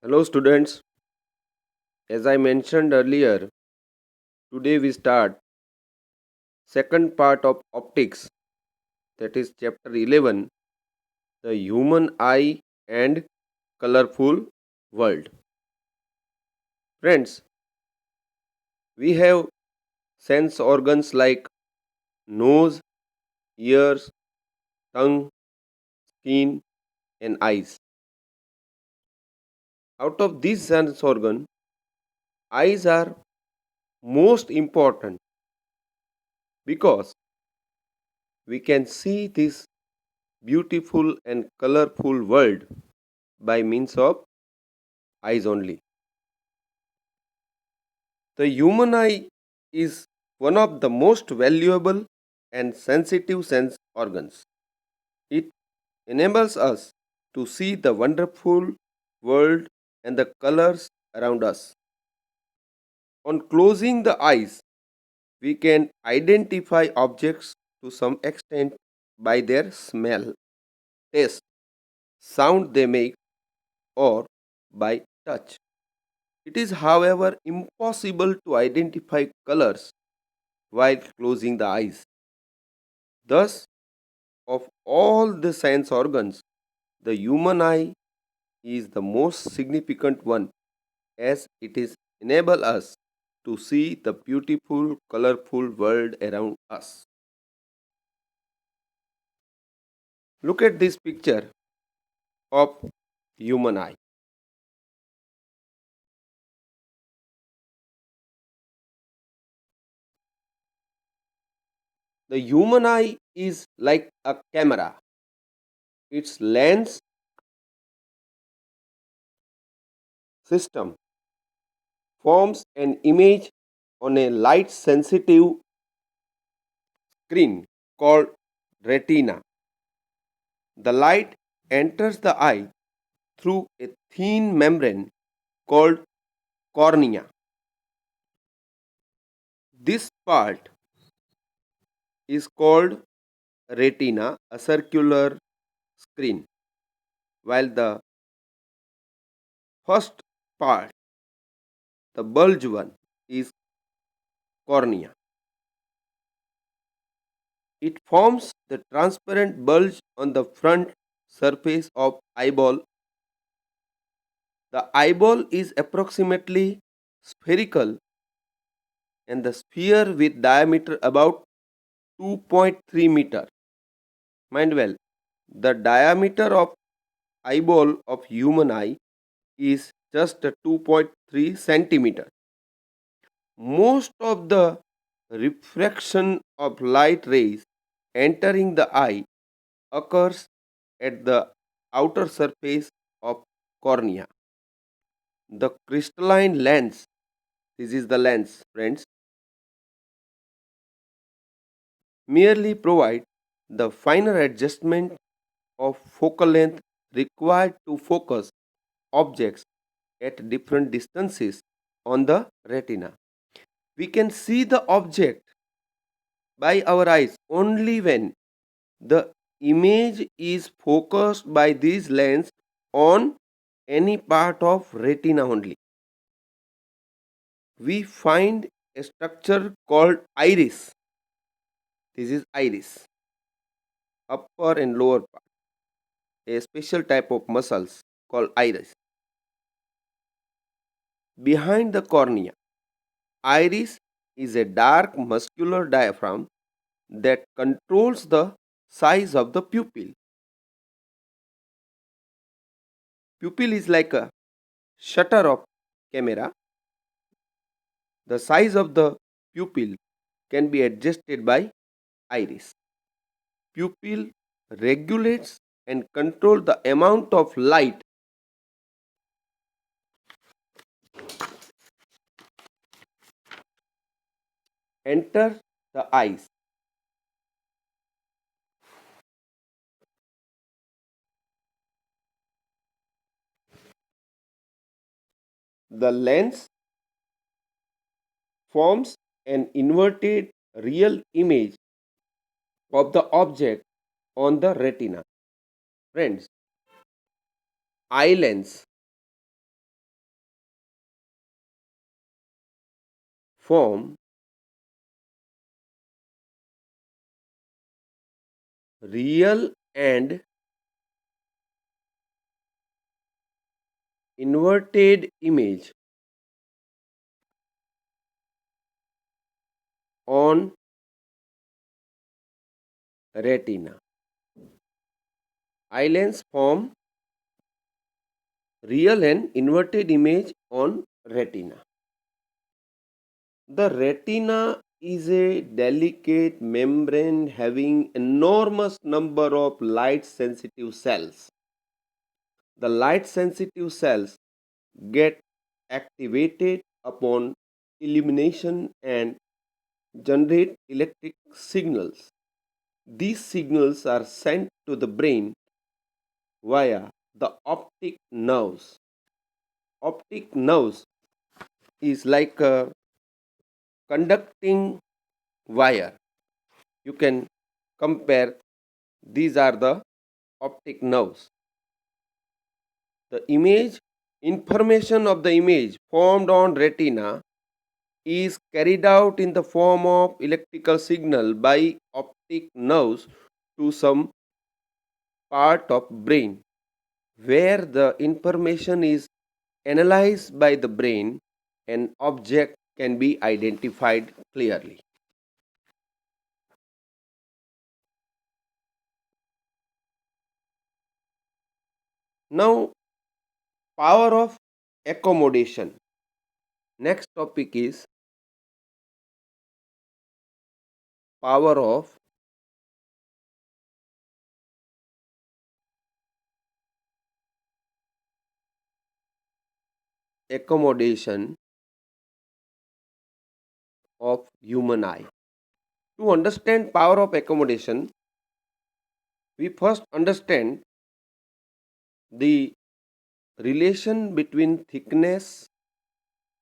Hello, students. As I mentioned earlier, today we start second part of optics, that is chapter 11, the human eye and colorful world. Friends, we have sense organs like nose, ears, tongue, skin, and eyes. Out of these sense organs, eyes are most important because we can see this beautiful and colorful world by means of eyes only. The human eye is one of the most valuable and sensitive sense organs. It enables us to see the wonderful world and the colors around us. On closing the eyes, we can identify objects to some extent by their smell, taste, sound they make, or by touch. It is, however, impossible to identify colors while closing the eyes. Thus, of all the sense organs, the human eye is the most significant one as it is enable us to see the beautiful, colorful world around us. Look at this picture of human eye. The human eye is like a camera. Its lens system forms an image on a light sensitive screen called retina. The light enters the eye through a thin membrane called cornea. This part is called retina, a circular screen, while the first part, the bulge one, is cornea. It forms the transparent bulge on the front surface of eyeball. The eyeball is approximately spherical and the sphere with diameter about 2.3 meter. Mind well, the diameter of eyeball of human eye is just a 2.3 centimeter. Most of the refraction of light rays entering the eye occurs at the outer surface of cornea. The crystalline lens, this is the lens, friends, merely provide the finer adjustment of focal length required to focus objects at different distances on the retina. We can see the object by our eyes only when the image is focused by this lens on any part of retina only. We find a structure called iris. This is iris, upper and lower part, a special type of muscles called iris. Behind the cornea, iris is a dark muscular diaphragm that controls the size of the pupil. Pupil is like a shutter of camera. The size of the pupil can be adjusted by iris. Pupil regulates and control the amount of light enter the eyes. The lens forms an inverted real image of the object on the retina. Friends, eye lens form real and inverted image on retina. Eye lens form real and inverted image on retina. The retina is a delicate membrane having enormous number of light sensitive cells. The light sensitive cells get activated upon illumination and generate electric signals. These signals are sent to the brain via the optic nerves. Optic nerves is like a conducting wire. You can compare, these are the optic nerves. The image, information of the image formed on retina is carried out in the form of electrical signal by optic nerves to some part of brain where the information is analyzed by the brain. An object can be identified clearly. Now, power of accommodation. Next topic is power of accommodation of human eye. To understand power of accommodation, we first understand the relation between thickness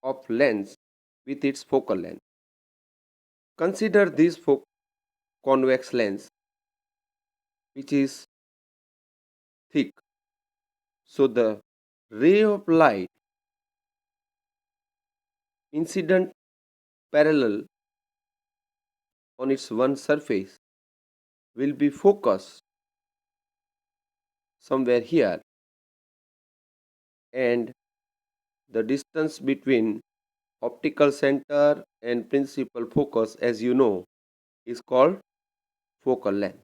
of lens with its focal length. Consider this convex lens which is thick. So the ray of light incident parallel on its one surface will be focused somewhere here, and the distance between optical center and principal focus, as you know, is called focal length.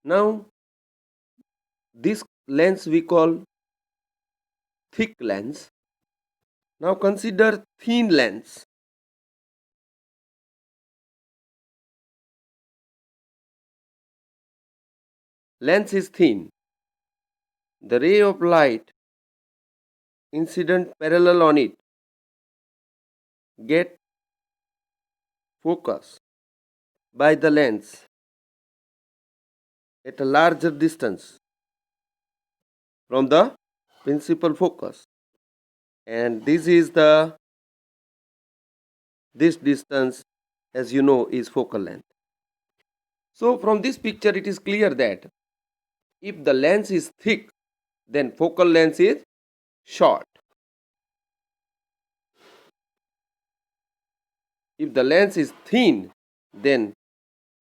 Now this lens we call thick lens. Now consider thin lens. Lens is thin. The ray of light incident parallel on it get focused by the lens at a larger distance from the principal focus, and this distance, as you know, is focal length. So from this picture it is clear that if the lens is thick, then focal length is short. If the lens is thin, then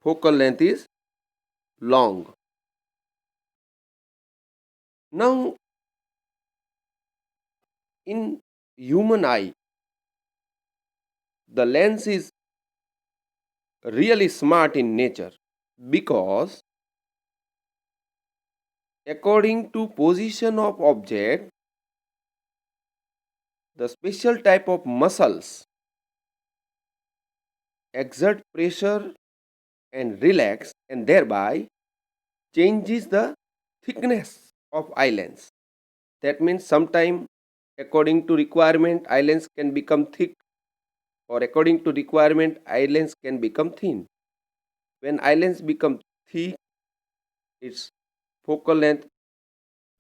focal length is long. Now, in human eye, the lens is really smart in nature because according to position of object, the special type of muscles exert pressure and relax, and thereby changes the thickness of eye lens. That means sometime according to requirement eye lens can become thick, or according to requirement eye lens can become thin. When eye lens become thick, its focal length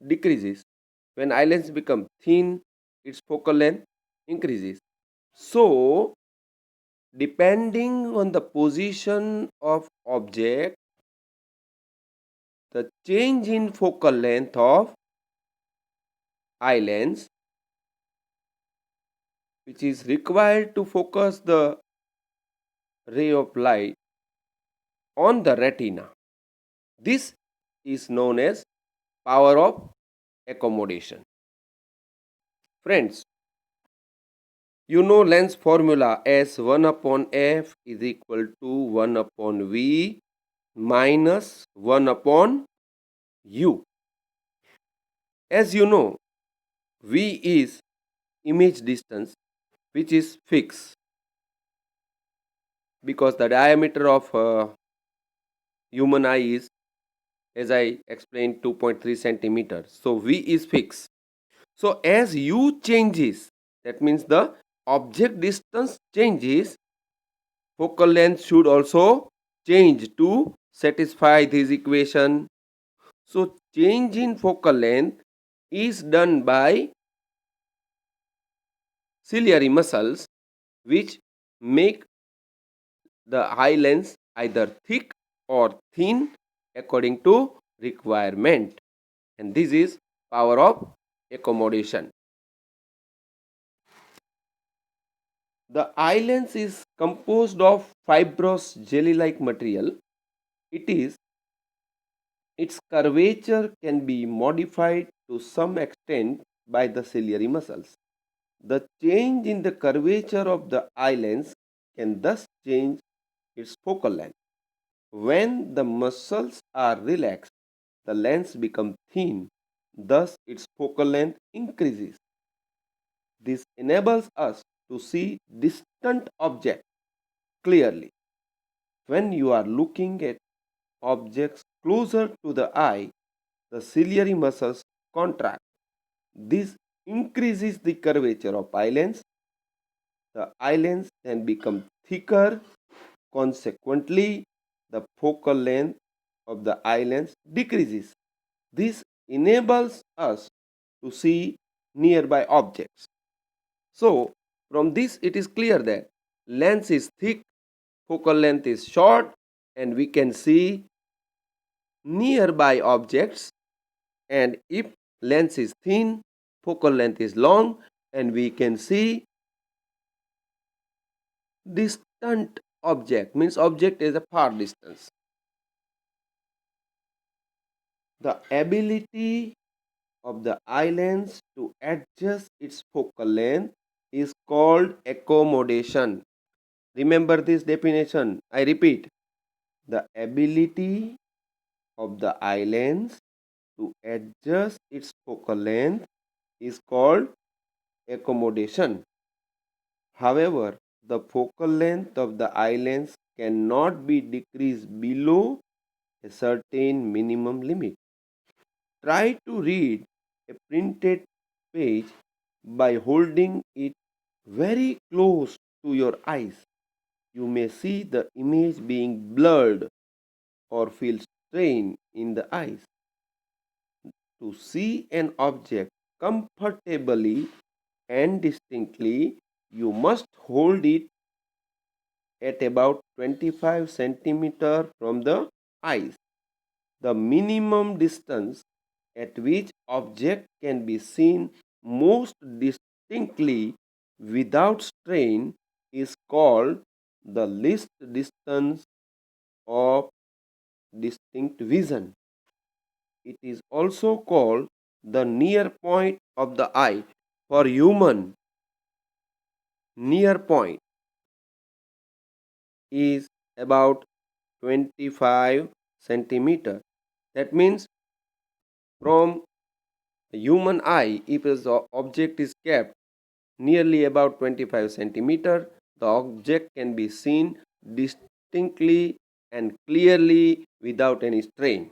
decreases. When eye lens become thin, its focal length increases. So depending on the position of object, the change in focal length of eye lens which is required to focus the ray of light on the retina. This is known as power of accommodation. Friends, you know lens formula as 1 upon f is equal to 1 upon v minus 1 upon u. As you know, v is image distance, which is fixed because the diameter of human eye is, as I explained, 2.3 centimeters. So v is fixed. So as u changes, that means the object distance changes, focal length should also change to satisfy this equation. So change in focal length is done by ciliary muscles, which make the eye lens either thick or thin according to requirement, and this is power of accommodation. The eye lens is composed of fibrous jelly like material. It is its curvature can be modified to some extent by the ciliary muscles. The change in the curvature of the eye lens can thus change its focal length. When the muscles are relaxed, the lens becomes thin, thus its focal length increases. This enables us to see distant objects clearly. When you are looking at objects closer to the eye, the ciliary muscles contract. This increases the curvature of eye lens. The eye lens then becomes thicker. Consequently, the focal length of the eye lens decreases. This enables us to see nearby objects. So, from this it is clear that lens is thick, focal length is short, and we can see nearby objects. And if lens is thin, focal length is long, and we can see distant object, means object is a far distance. The ability of the eye lens to adjust its focal length is called accommodation. Remember this definition. I repeat, the ability of the eye lens to adjust its focal length is called accommodation. However, the focal length of the eye lens cannot be decreased below a certain minimum limit. Try to read a printed page by holding it very close to your eyes. You may see the image being blurred or feel strain in the eyes. To see an object comfortably and distinctly, you must hold it at about 25 centimeter from the eyes. The minimum distance at which object can be seen most distinctly without strain is called the least distance of distinct vision. It is also called the near point of the eye. For human, near point is about 25 centimeter. That means from a human eye, if the object is kept nearly about 25 centimeter, the object can be seen distinctly and clearly without any strain.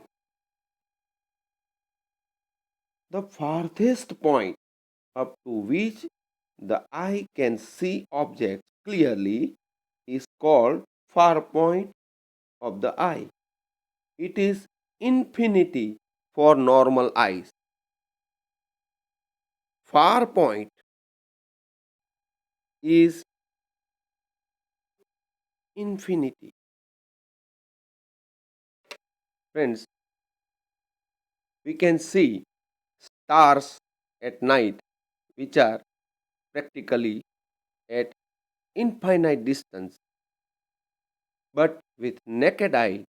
The farthest point up to which the eye can see objects clearly is called far point of the eye. It is infinity for normal eyes. Far point is infinity. Friends, we can see stars at night, which are practically at infinite distance, but with naked eye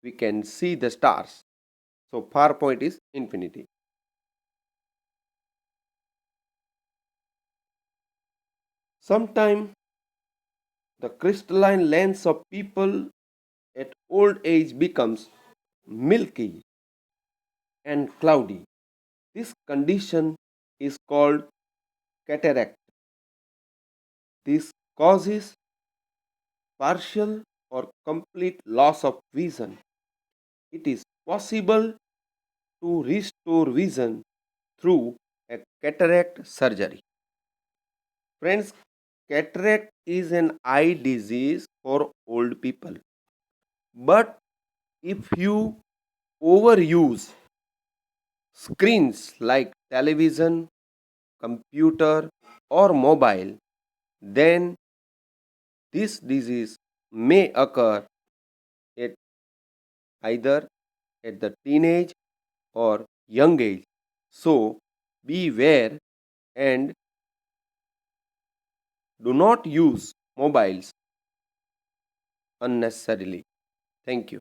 we can see the stars. So far point is infinity. Sometimes the crystalline lens of people at old age becomes milky and cloudy. This condition is called cataract. This causes partial or complete loss of vision. It is possible to restore vision through a cataract surgery. Friends, cataract is an eye disease for old people. But if you overuse screens like television, computer, or mobile, then this disease may occur at either at the teenage or young age. So beware and do not use mobiles unnecessarily. Thank you.